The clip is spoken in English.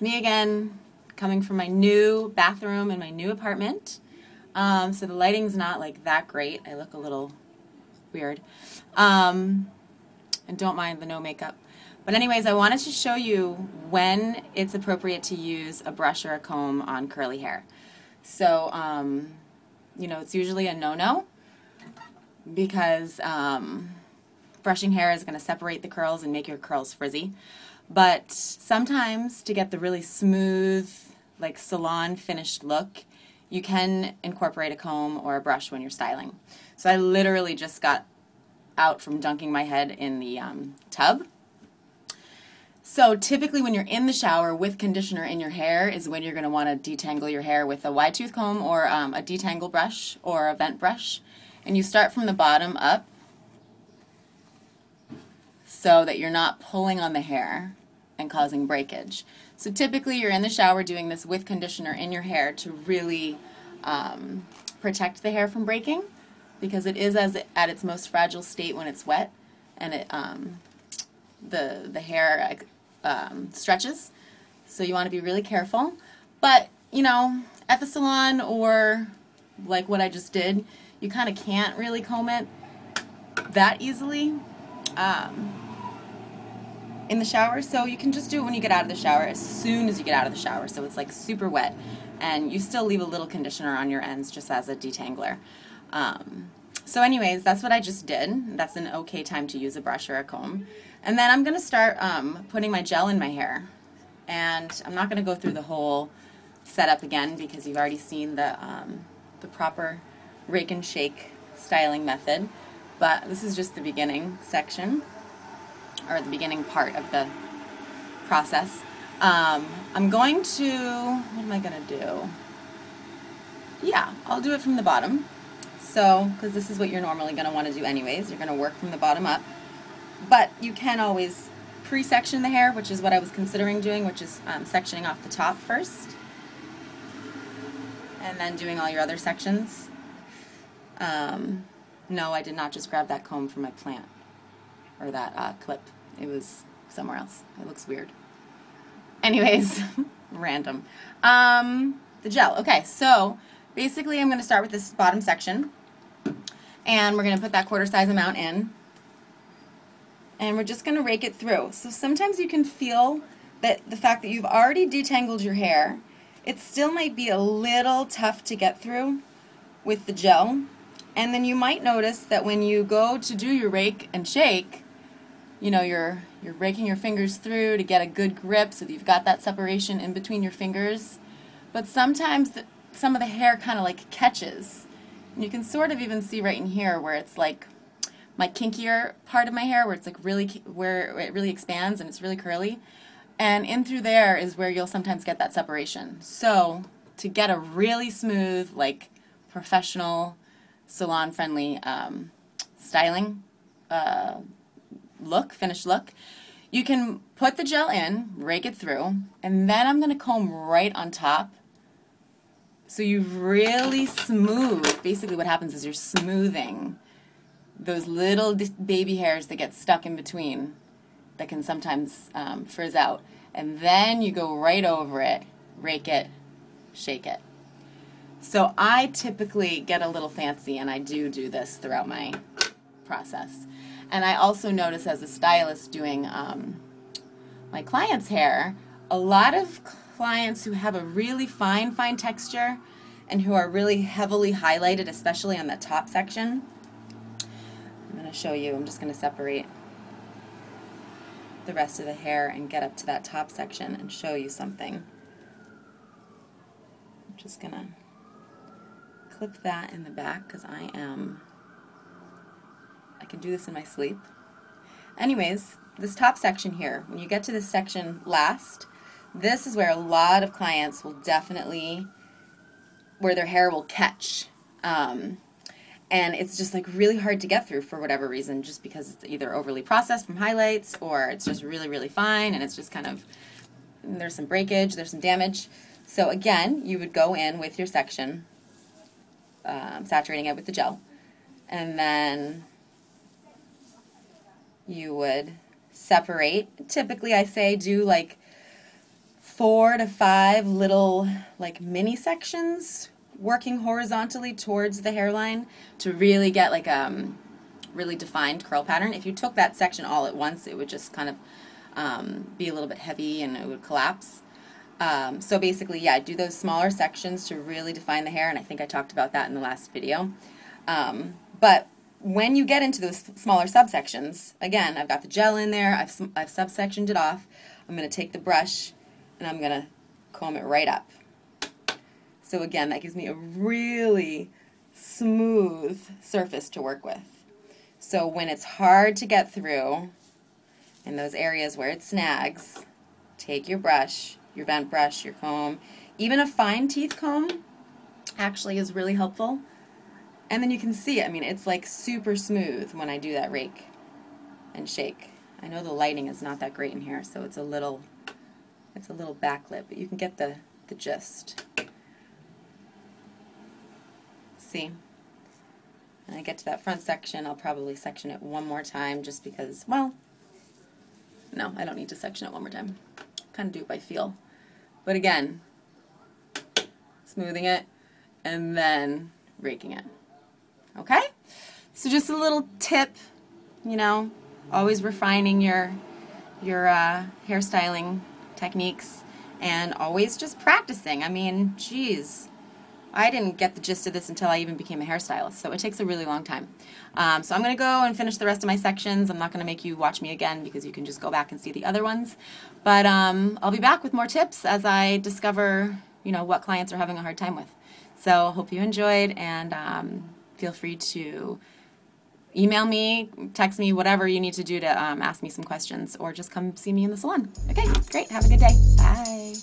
It's me again, coming from my new bathroom in my new apartment. So the lighting's not like that great. I look a little weird. And don't mind the no makeup. But anyways, I wanted to show you when it's appropriate to use a brush or a comb on curly hair. So, you know, it's usually a no-no because brushing hair is going to separate the curls and make your curls frizzy. But sometimes to get the really smooth, like salon finished look, you can incorporate a comb or a brush when you're styling. So I literally just got out from dunking my head in the tub. So typically when you're in the shower with conditioner in your hair is when you're going to want to detangle your hair with a wide tooth comb or a detangle brush or a vent brush. And you start from the bottom up so that you're not pulling on the hair and causing breakage. So typically you're in the shower doing this with conditioner in your hair to really protect the hair from breaking, because it is at its most fragile state when it's wet, and it the hair stretches. So you want to be really careful. But you know, at the salon or like what I just did, you kind of can't really comb it that easily in the shower, so you can just do it when you get out of the shower, as soon as you get out of the shower, so it's like super wet, and you still leave a little conditioner on your ends just as a detangler. So anyways, that's what I just did. That's an okay time to use a brush or a comb. And then I'm going to start putting my gel in my hair, and I'm not going to go through the whole setup again because you've already seen the proper rake and shake styling method, but this is just the beginning section, or the beginning part of the process. I'm going to, what am I going to do? Yeah, I'll do it from the bottom. So, because this is what you're normally going to want to do anyways. You're going to work from the bottom up. But you can always pre-section the hair, which is what I was considering doing, which is sectioning off the top first, and then doing all your other sections. No, I did not just grab that comb from my plant, or that clip. It was somewhere else. It looks weird. Anyways, random. The gel. Okay, so basically I'm going to start with this bottom section, and we're going to put that quarter size amount in, and we're just going to rake it through. So sometimes you can feel that the fact that you've already detangled your hair, it still might be a little tough to get through with the gel. And then you might notice that when you go to do your rake and shake, you know, you're raking your fingers through to get a good grip so that you've got that separation in between your fingers. But sometimes some of the hair kind of like catches. And you can sort of even see right in here where it's like my kinkier part of my hair, where it's like really, where it really expands and it's really curly. And in through there is where you'll sometimes get that separation. So to get a really smooth, like professional, salon-friendly styling look, finished look, you can put the gel in, rake it through, and then I'm going to comb right on top. So you really smooth. Basically what happens is you're smoothing those little baby hairs that get stuck in between that can sometimes frizz out. And then you go right over it, rake it, shake it. So I typically get a little fancy, and I do this throughout my process. And I also notice as a stylist doing my clients' hair, a lot of clients who have a really fine texture and who are really heavily highlighted, especially on the top section. I'm going to show you, I'm just going to separate the rest of the hair and get up to that top section and show you something. I'm just going to clip that in the back because I can do this in my sleep. Anyways, this top section here, when you get to this section last, this is where a lot of clients will definitely, where their hair will catch. And it's just like really hard to get through for whatever reason, just because it's either overly processed from highlights or it's just really, really fine and it's just kind of, there's some breakage, there's some damage. So again, you would go in with your section, saturating it with the gel, and then you would separate. Typically I say do like 4 to 5 little like mini sections working horizontally towards the hairline to really get like a really defined curl pattern. If you took that section all at once, it would just kind of be a little bit heavy and it would collapse. So basically, yeah, do those smaller sections to really define the hair, and I think I talked about that in the last video. But when you get into those smaller subsections, again, I've got the gel in there, I've subsectioned it off. I'm going to take the brush and I'm going to comb it right up. So again, that gives me a really smooth surface to work with. So when it's hard to get through, in those areas where it snags, take your brush, your bent brush, your comb. Even a fine teeth comb actually is really helpful. And then you can see, I mean, it's like super smooth when I do that rake and shake. I know the lighting is not that great in here, so it's a little backlit, but you can get the gist. See? When I get to that front section, I'll probably section it one more time just because, well, no, I don't need to section it one more time. Kind of do it by feel. But again, smoothing it and then raking it. Okay? So just a little tip, you know, always refining your hairstyling techniques and always just practicing. I mean, geez, I didn't get the gist of this until I even became a hairstylist, so it takes a really long time. So I'm going to go and finish the rest of my sections. I'm not going to make you watch me again because you can just go back and see the other ones. But I'll be back with more tips as I discover, you know, what clients are having a hard time with. So hope you enjoyed, and feel free to email me, text me, whatever you need to do to ask me some questions, or just come see me in the salon. Okay, great. Have a good day. Bye.